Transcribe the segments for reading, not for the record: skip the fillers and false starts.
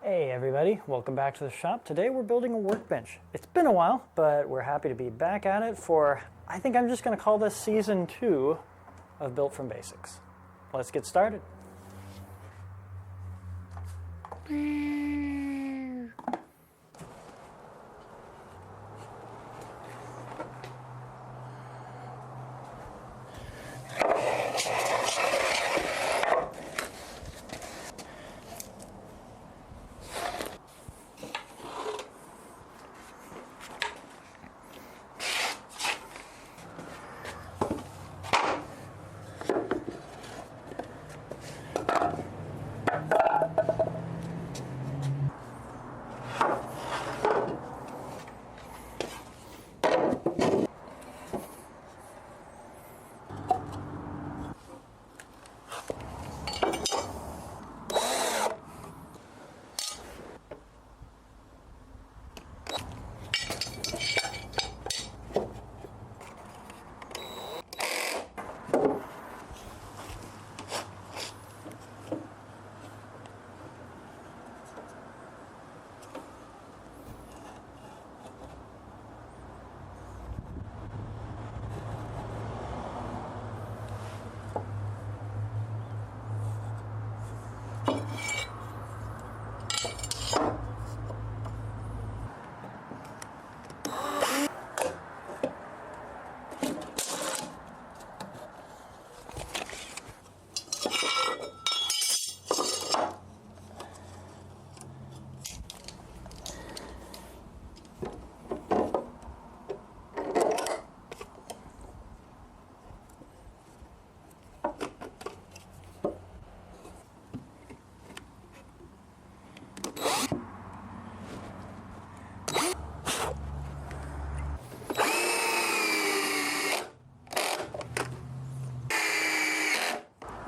Hey everybody, welcome back to the shop. Today we're building a workbench. It's been a while, but we're happy to be back at it for, I think I'm just going to call this season 2 of Built from Basics. Let's get started.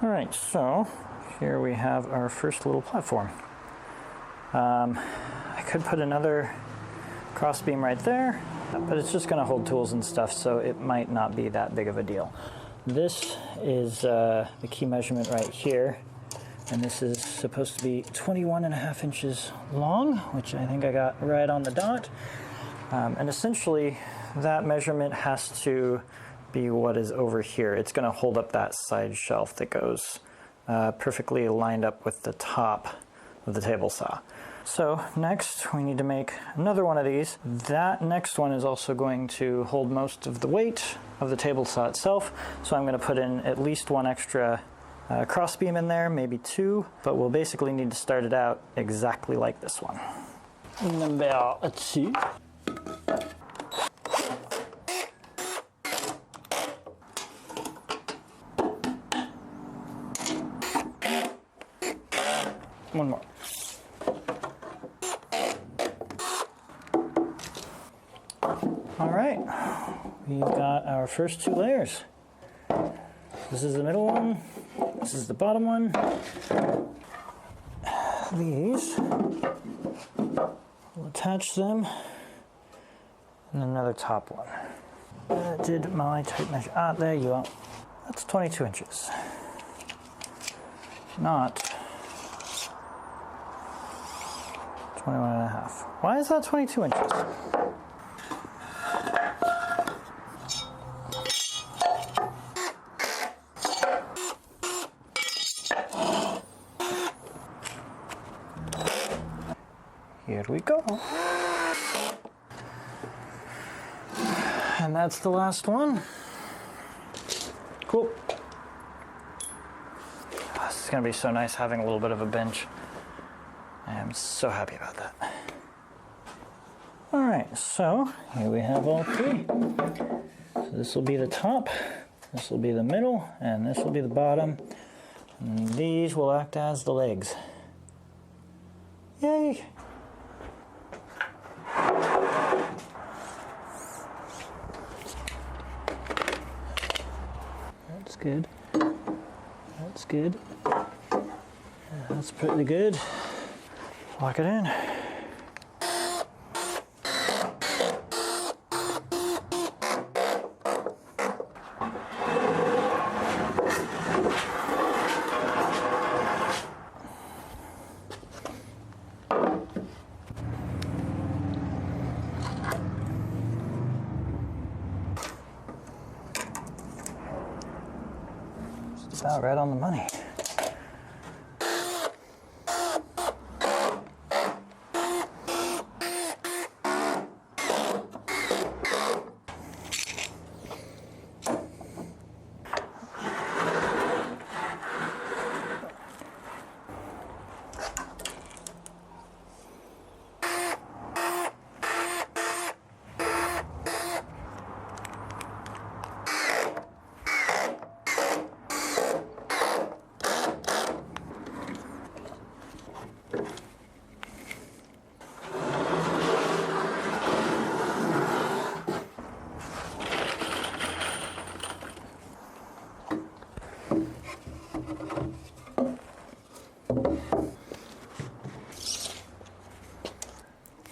Alright, so here we have our first little platform. I could put another crossbeam right there, but it's just going to hold tools and stuff, so it might not be that big of a deal. This is the key measurement right here, and this is supposed to be 21.5 inches long, which I think I got right on the dot. And essentially, that measurement has to be what is over here. It's going to hold up that side shelf that goes perfectly lined up with the top of the table saw. So next we need to make another one of these. That next one is also going to hold most of the weight of the table saw itself, so I'm going to put in at least one extra crossbeam in there, maybe two, but we'll basically need to start it out exactly like this one. Number 2. One more. All right, we've got our first 2 layers. This is the middle one, this is the bottom one. These, we'll attach them, and another top one. I did my tape measure. Ah, there you are. That's 22 inches. Not 21.5. Why is that 22 inches? Here we go. And that's the last one. Cool. This is going to be so nice having a little bit of a bench. I am so happy about that. Alright, so here we have all 3. So this will be the top, this will be the middle, and this will be the bottom. And these will act as the legs. Yay! That's good. That's good. That's pretty good. Lock it in. Just about right on the money.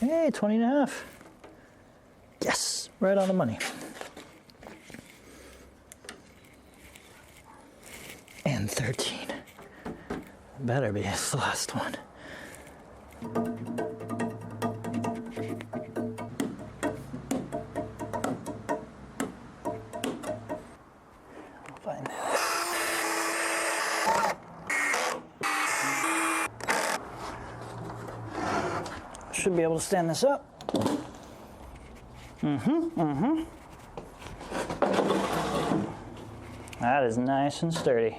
Hey, 20 and a half. Yes, right on the money. And 13. Better be the last one. I'll find it. Should be able to stand this up. That is nice and sturdy.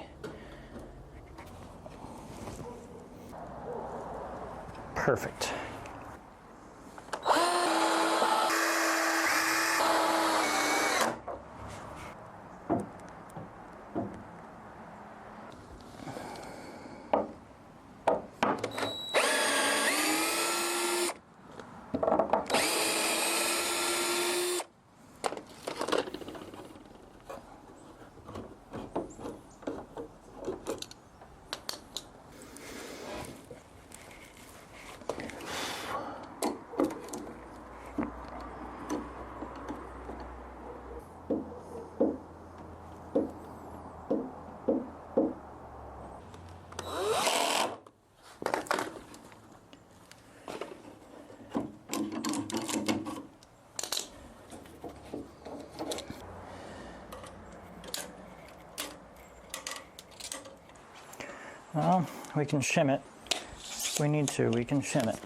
Perfect. Well, we can shim it. If we need to, we can shim it.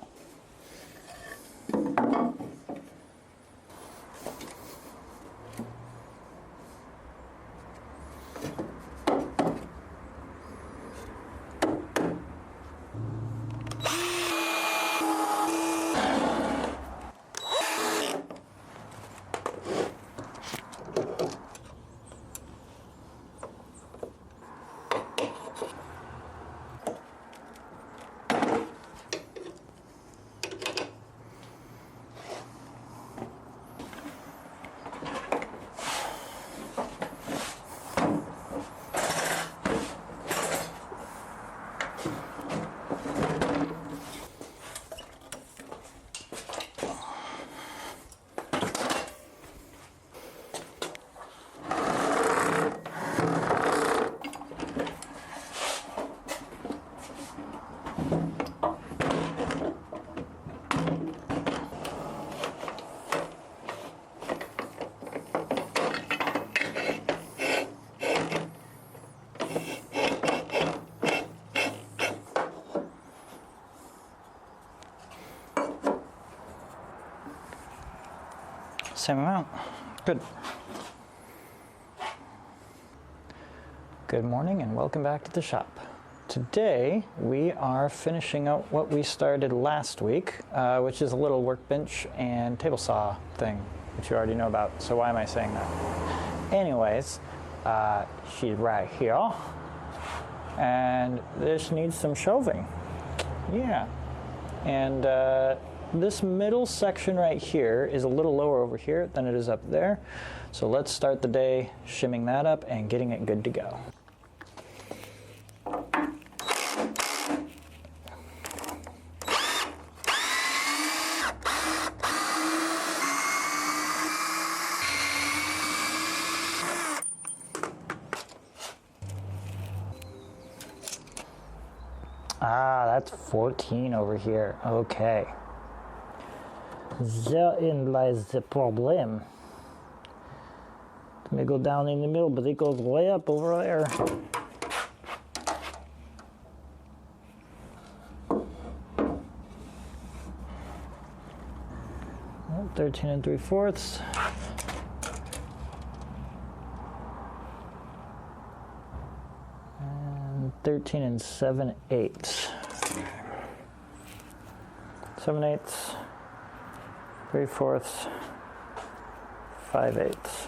Same amount. Good. Good morning and welcome back to the shop. Today we are finishing up what we started last week, which is a little workbench and table saw thing, which you already know about, so why am I saying that? Anyways, she's right here, and this needs some shelving. Yeah. And this middle section right here is a little lower over here than it is up there. So let's start the day shimming that up and getting it good to go. it's 14 over here. Okay. Therein lies the problem. It may go down in the middle, but it goes way up over there. 13 3/4. And 13 7/8. 7/8, 3/4, 5/8.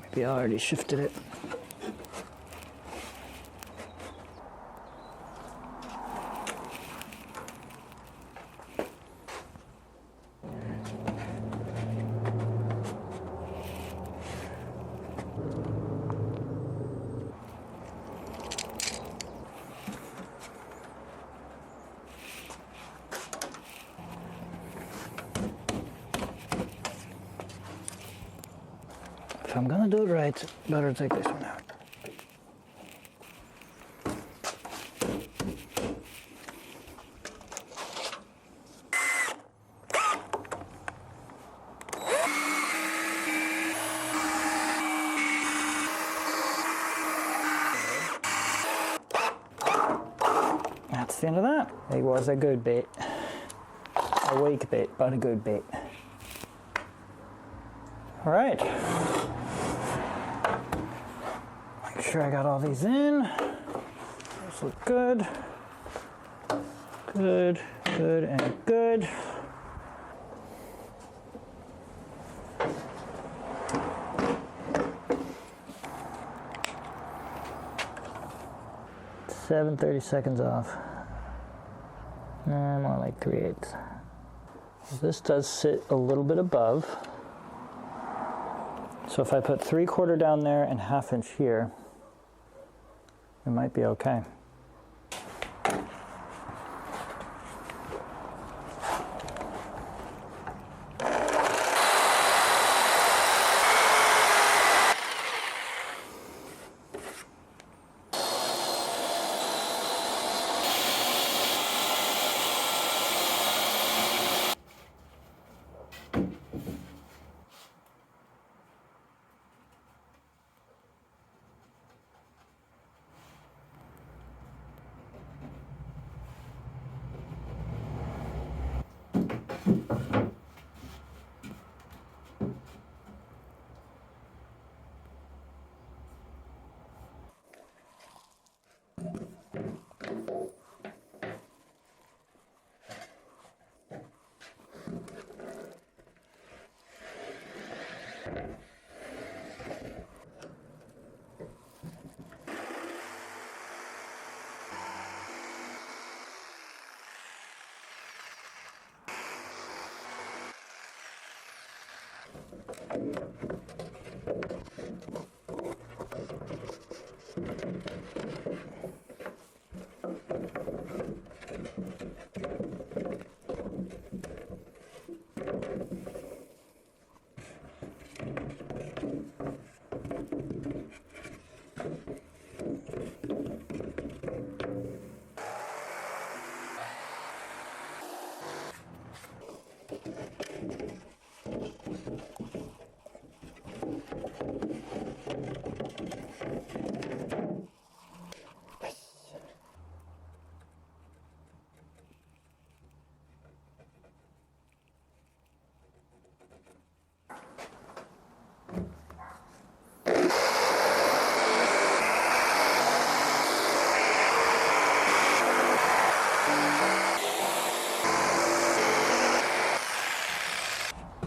Maybe I already shifted it. If I'm gonna do it right, better take this one out. That's the end of that. It was a good bait. A weak bait, but a good bait. All right. Make sure I got all these in. Those look good. Good, good, and good. Seven 30 seconds off. More like 3/8. This does sit a little bit above. So if I put 3/4 down there and 1/2 inch here, it might be okay.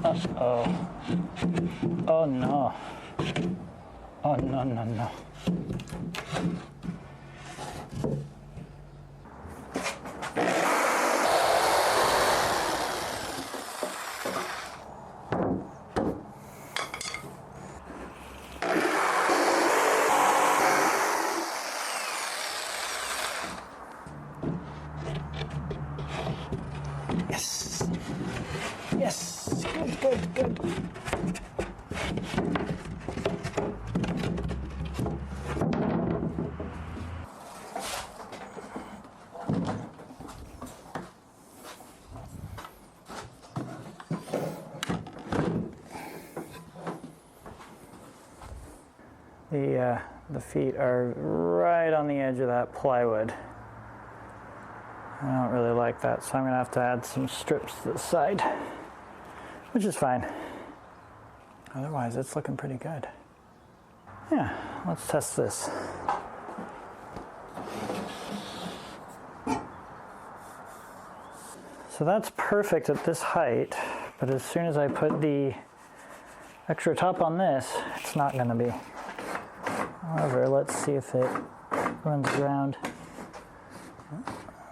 Uh-oh. Oh no. Oh no, no, no. Yes. Yes. Good, good, good. The feet are right on the edge of that plywood. I don't really like that, so I'm gonna have to add some strips to the side, which is fine. Otherwise, it's looking pretty good. Yeah, let's test this. So that's perfect at this height, but as soon as I put the extra top on this, it's not gonna be. However, let's see if it runs around.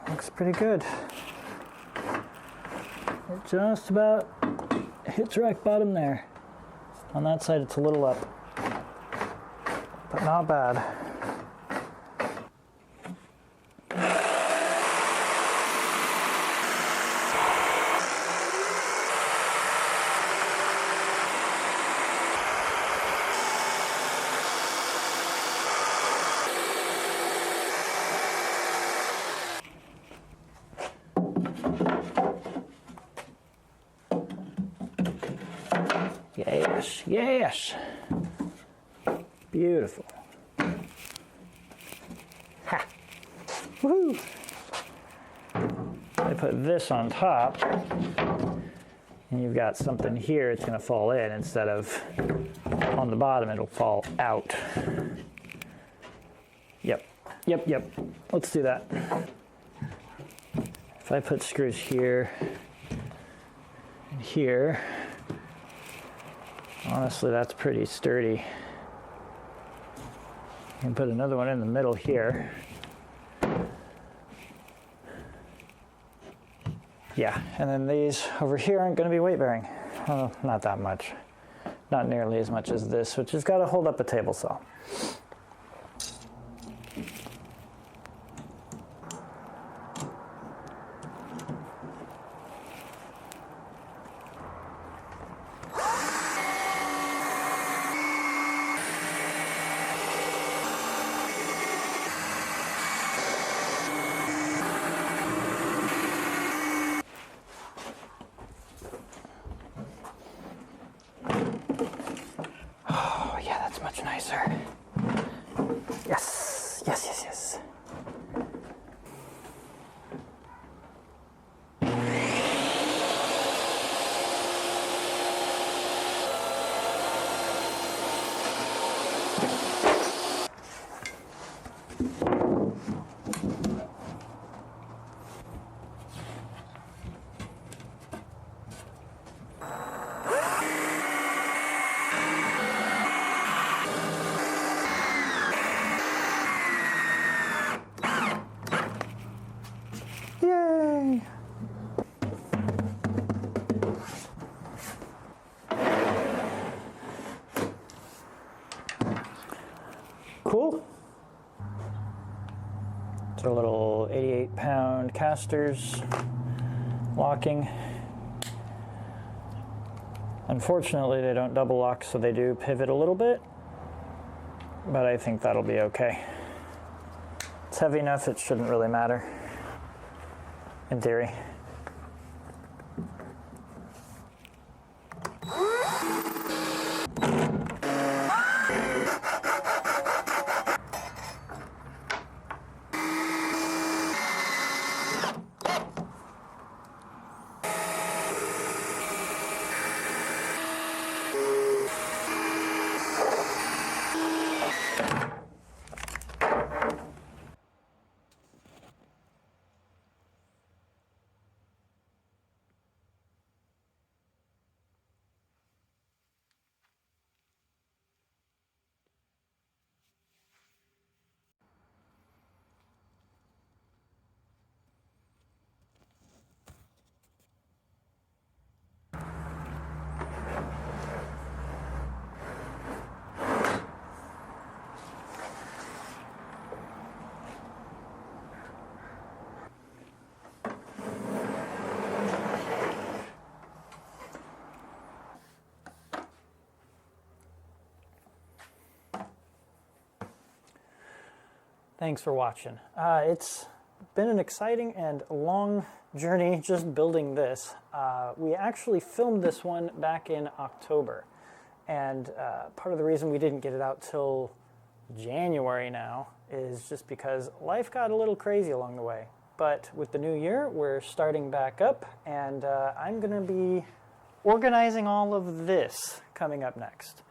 Looks pretty good. It just about hits rock bottom there. On that side, it's a little up, but not bad. Yes, yes. Beautiful. Ha! Woohoo! I put this on top, and you've got something here, it's going to fall in instead of on the bottom, it'll fall out. Yep, yep, yep. Let's do that. If I put screws here and here, honestly, that's pretty sturdy. You can put another one in the middle here. Yeah, and then these over here aren't going to be weight bearing. Well, not that much. Not nearly as much as this, which has got to hold up a table saw. Much nicer. Yes, yes, yes, yes. Yay! Cool. It's our little 88-pound casters locking. Unfortunately, they don't double lock, so they do pivot a little bit, but I think that'll be okay. It's heavy enough, it shouldn't really matter. In theory. Thanks for watching. It's been an exciting and long journey just building this. We actually filmed this one back in October, and part of the reason we didn't get it out till January now is just because life got a little crazy along the way. But with the new year, we're starting back up, and I'm going to be organizing all of this coming up next.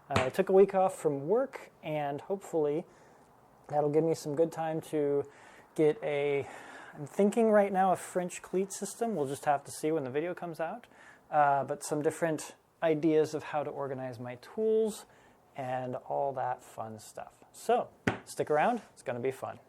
I took a week off from work, and hopefully that'll give me some good time to get I'm thinking right now a French cleat system. We'll just have to see when the video comes out. But some different ideas of how to organize my tools and all that fun stuff. So stick around, it's going to be fun.